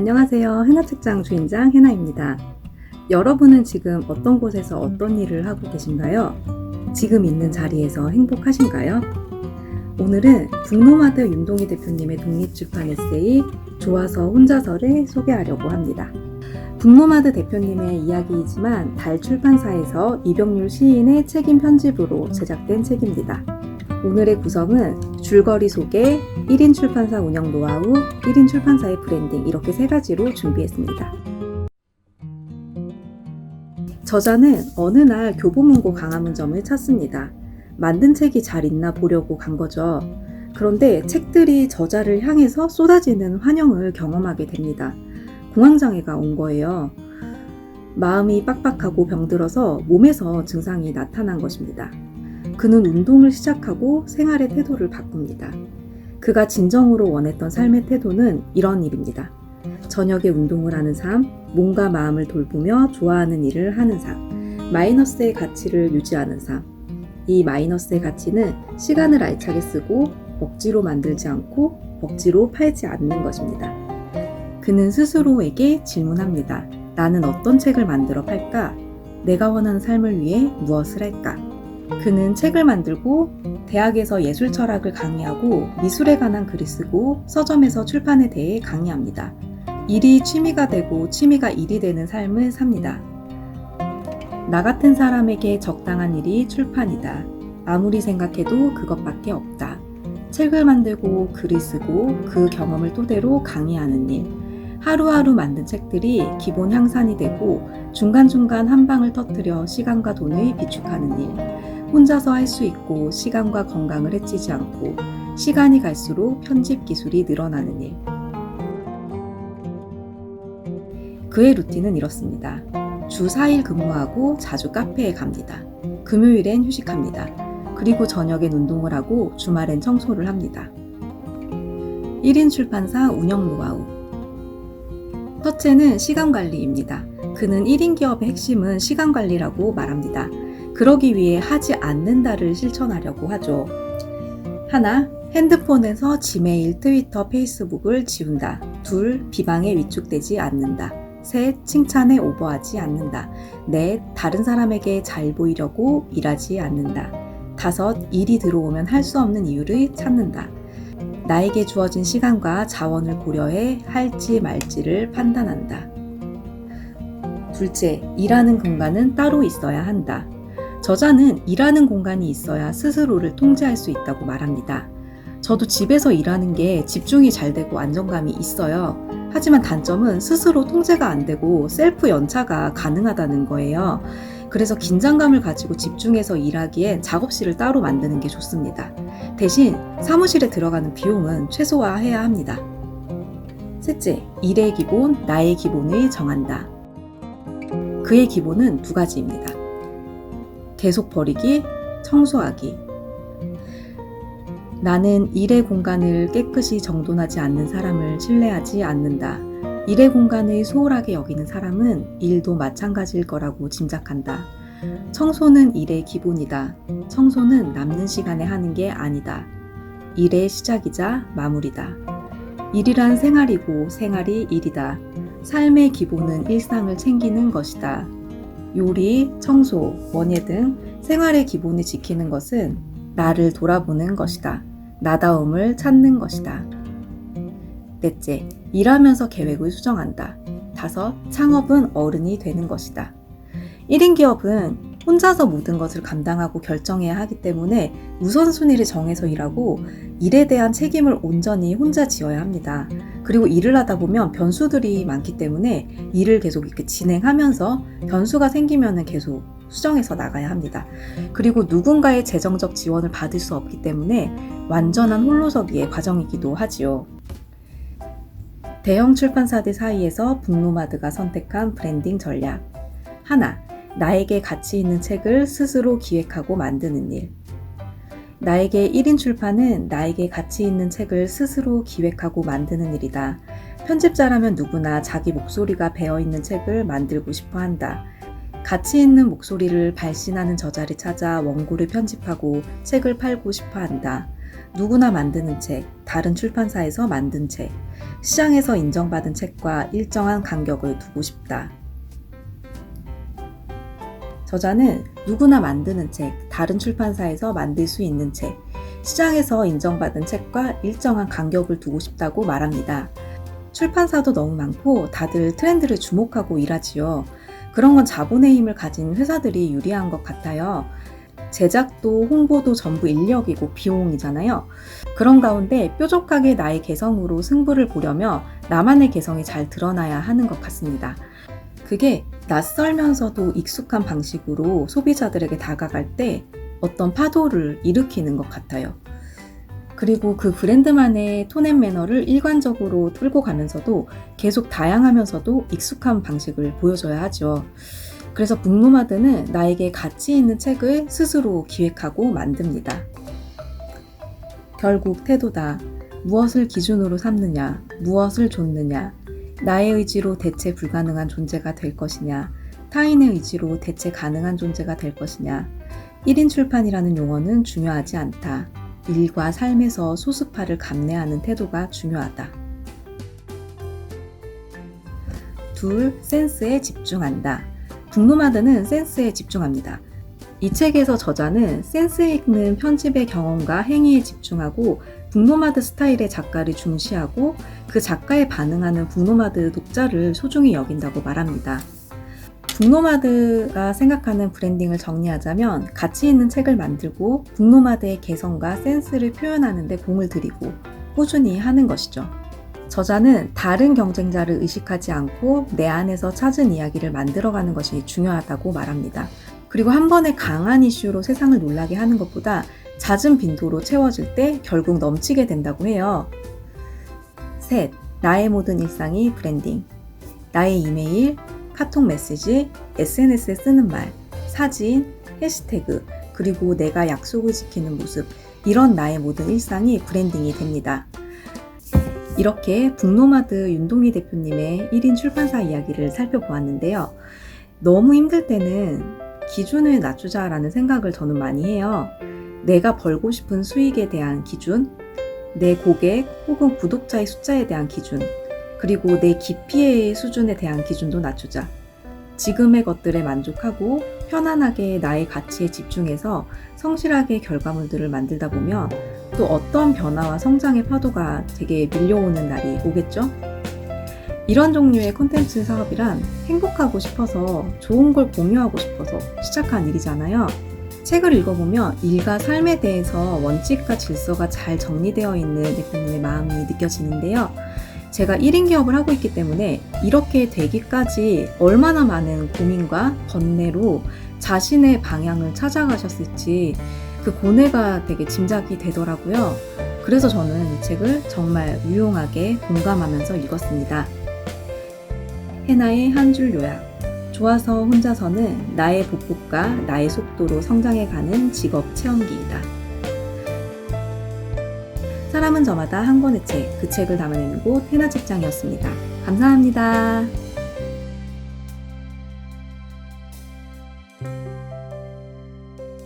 안녕하세요. 해나책장 주인장 해나입니다. 여러분은 지금 어떤 곳에서 어떤 일을 하고 계신가요? 지금 있는 자리에서 행복하신가요? 오늘은 북노마드 윤동희 대표님의 독립출판 에세이 좋아서 혼자서를 소개하려고 합니다. 북노마드 대표님의 이야기이지만 달 출판사에서 이병률 시인의 책임 편집으로 제작된 책입니다. 오늘의 구성은 줄거리 소개, 1인 출판사 운영 노하우, 1인 출판사의 브랜딩 이렇게 세 가지로 준비했습니다. 저자는 어느 날 교보문고 강화문점을 찾습니다. 만든 책이 잘 있나 보려고 간 거죠. 그런데 책들이 저자를 향해서 쏟아지는 환영을 경험하게 됩니다. 공황장애가 온 거예요. 마음이 빡빡하고 병들어서 몸에서 증상이 나타난 것입니다. 그는 운동을 시작하고 생활의 태도를 바꿉니다. 그가 진정으로 원했던 삶의 태도는 이런 일입니다. 저녁에 운동을 하는 삶, 몸과 마음을 돌보며 좋아하는 일을 하는 삶, 마이너스의 가치를 유지하는 삶. 이 마이너스의 가치는 시간을 알차게 쓰고 억지로 만들지 않고 억지로 팔지 않는 것입니다. 그는 스스로에게 질문합니다. 나는 어떤 책을 만들어 팔까? 내가 원하는 삶을 위해 무엇을 할까? 그는 책을 만들고 대학에서 예술 철학을 강의하고 미술에 관한 글을 쓰고 서점에서 출판에 대해 강의합니다. 일이 취미가 되고 취미가 일이 되는 삶을 삽니다. 나 같은 사람에게 적당한 일이 출판이다. 아무리 생각해도 그것밖에 없다. 책을 만들고 글을 쓰고 그 경험을 토대로 강의하는 일. 하루하루 만든 책들이 기본 향산이 되고 중간중간 한 방을 터뜨려 시간과 돈을 비축하는 일. 혼자서 할 수 있고 시간과 건강을 해치지 않고 시간이 갈수록 편집 기술이 늘어나는 일. 그의 루틴은 이렇습니다. 주 4일 근무하고 자주 카페에 갑니다. 금요일엔 휴식합니다. 그리고 저녁엔 운동을 하고 주말엔 청소를 합니다. 1인 출판사 운영 노하우. 첫째는 시간관리입니다. 그는 1인 기업의 핵심은 시간관리라고 말합니다. 그러기 위해 하지 않는다를 실천하려고 하죠. 하나, 핸드폰에서 지메일, 트위터, 페이스북을 지운다. 둘, 비방에 위축되지 않는다. 셋, 칭찬에 오버하지 않는다. 넷, 다른 사람에게 잘 보이려고 일하지 않는다. 다섯, 일이 들어오면 할 수 없는 이유를 찾는다. 나에게 주어진 시간과 자원을 고려해 할지 말지를 판단한다. 둘째, 일하는 공간은 따로 있어야 한다. 저자는 일하는 공간이 있어야 스스로를 통제할 수 있다고 말합니다. 저도 집에서 일하는 게 집중이 잘 되고 안정감이 있어요. 하지만 단점은 스스로 통제가 안 되고 셀프 연차가 가능하다는 거예요. 그래서 긴장감을 가지고 집중해서 일하기엔 작업실을 따로 만드는 게 좋습니다. 대신 사무실에 들어가는 비용은 최소화해야 합니다. 셋째, 일의 기본, 나의 기본을 정한다. 그의 기본은 두 가지입니다. 계속 버리기, 청소하기. 나는 일의 공간을 깨끗이 정돈하지 않는 사람을 신뢰하지 않는다. 일의 공간을 소홀하게 여기는 사람은 일도 마찬가지일 거라고 짐작한다. 청소는 일의 기본이다. 청소는 남는 시간에 하는 게 아니다. 일의 시작이자 마무리다. 일이란 생활이고 생활이 일이다. 삶의 기본은 일상을 챙기는 것이다. 요리, 청소, 원예 등 생활의 기본을 지키는 것은 나를 돌아보는 것이다. 나다움을 찾는 것이다. 넷째, 일하면서 계획을 수정한다. 다섯, 창업은 어른이 되는 것이다. 1인 기업은 혼자서 모든 것을 감당하고 결정해야 하기 때문에 우선순위를 정해서 일하고 일에 대한 책임을 온전히 혼자 지어야 합니다. 그리고 일을 하다 보면 변수들이 많기 때문에 일을 계속 이렇게 진행하면서 변수가 생기면 계속 수정해서 나가야 합니다. 그리고 누군가의 재정적 지원을 받을 수 없기 때문에 완전한 홀로서기의 과정이기도 하지요. 대형 출판사들 사이에서 북노마드가 선택한 브랜딩 전략. 하나, 나에게 가치 있는 책을 스스로 기획하고 만드는 일. 나에게 1인 출판은 나에게 가치 있는 책을 스스로 기획하고 만드는 일이다. 편집자라면 누구나 자기 목소리가 배어있는 책을 만들고 싶어 한다. 가치 있는 목소리를 발신하는 저자를 찾아 원고를 편집하고 책을 팔고 싶어 한다. 누구나 만드는 책, 다른 출판사에서 만든 책, 시장에서 인정받은 책과 일정한 간격을 두고 싶다. 저자는 누구나 만드는 책, 다른 출판사에서 만들 수 있는 책, 시장에서 인정받은 책과 일정한 간격을 두고 싶다고 말합니다. 출판사도 너무 많고 다들 트렌드를 주목하고 일하지요. 그런 건 자본의 힘을 가진 회사들이 유리한 것 같아요. 제작도 홍보도 전부 인력이고 비용이잖아요. 그런 가운데 뾰족하게 나의 개성으로 승부를 보려며 나만의 개성이 잘 드러나야 하는 것 같습니다. 그게 낯설면서도 익숙한 방식으로 소비자들에게 다가갈 때 어떤 파도를 일으키는 것 같아요. 그리고 그 브랜드만의 톤 앤 매너를 일관적으로 끌고 가면서도 계속 다양하면서도 익숙한 방식을 보여줘야 하죠. 그래서 북노마드는 나에게 가치 있는 책을 스스로 기획하고 만듭니다. 결국 태도다. 무엇을 기준으로 삼느냐, 무엇을 좇느냐, 나의 의지로 대체 불가능한 존재가 될 것이냐, 타인의 의지로 대체 가능한 존재가 될 것이냐. 1인 출판이라는 용어는 중요하지 않다. 일과 삶에서 소수파를 감내하는 태도가 중요하다. 2. 센스에 집중한다. 북노마드는 센스에 집중합니다. 이 책에서 저자는 센스 있는 편집의 경험과 행위에 집중하고 북노마드 스타일의 작가를 중시하고 그 작가에 반응하는 북노마드 독자를 소중히 여긴다고 말합니다. 북노마드가 생각하는 브랜딩을 정리하자면 가치 있는 책을 만들고 북노마드의 개성과 센스를 표현하는 데 공을 들이고 꾸준히 하는 것이죠. 저자는 다른 경쟁자를 의식하지 않고 내 안에서 찾은 이야기를 만들어가는 것이 중요하다고 말합니다. 그리고 한 번에 강한 이슈로 세상을 놀라게 하는 것보다 잦은 빈도로 채워질 때 결국 넘치게 된다고 해요. 3. 나의 모든 일상이 브랜딩. 나의 이메일, 카톡 메시지, SNS에 쓰는 말, 사진, 해시태그, 그리고 내가 약속을 지키는 모습, 이런 나의 모든 일상이 브랜딩이 됩니다. 이렇게 북노마드 윤동희 대표님의 1인 출판사 이야기를 살펴보았는데요. 너무 힘들 때는 기준을 낮추자라는 생각을 저는 많이 해요. 내가 벌고 싶은 수익에 대한 기준, 내 고객 혹은 구독자의 숫자에 대한 기준, 그리고 내 기피의 수준에 대한 기준도 낮추자. 지금의 것들에 만족하고 편안하게 나의 가치에 집중해서 성실하게 결과물들을 만들다 보면 또 어떤 변화와 성장의 파도가 되게 밀려오는 날이 오겠죠? 이런 종류의 콘텐츠 사업이란 행복하고 싶어서 좋은 걸 공유하고 싶어서 시작한 일이잖아요. 책을 읽어보면 일과 삶에 대해서 원칙과 질서가 잘 정리되어 있는 대표님의 마음이 느껴지는데요. 제가 1인 기업을 하고 있기 때문에 이렇게 되기까지 얼마나 많은 고민과 번뇌로 자신의 방향을 찾아가셨을지 그 고뇌가 되게 짐작이 되더라고요. 그래서 저는 이 책을 정말 유용하게 공감하면서 읽었습니다. 해나의 한 줄 요약. 좋아서 혼자서는 나의 복국과 나의 속도로 성장해가는 직업 체험기이다. 사람은 저마다 한 권의 책, 그 책을 담아내는 곳 해나책장이었습니다. 감사합니다.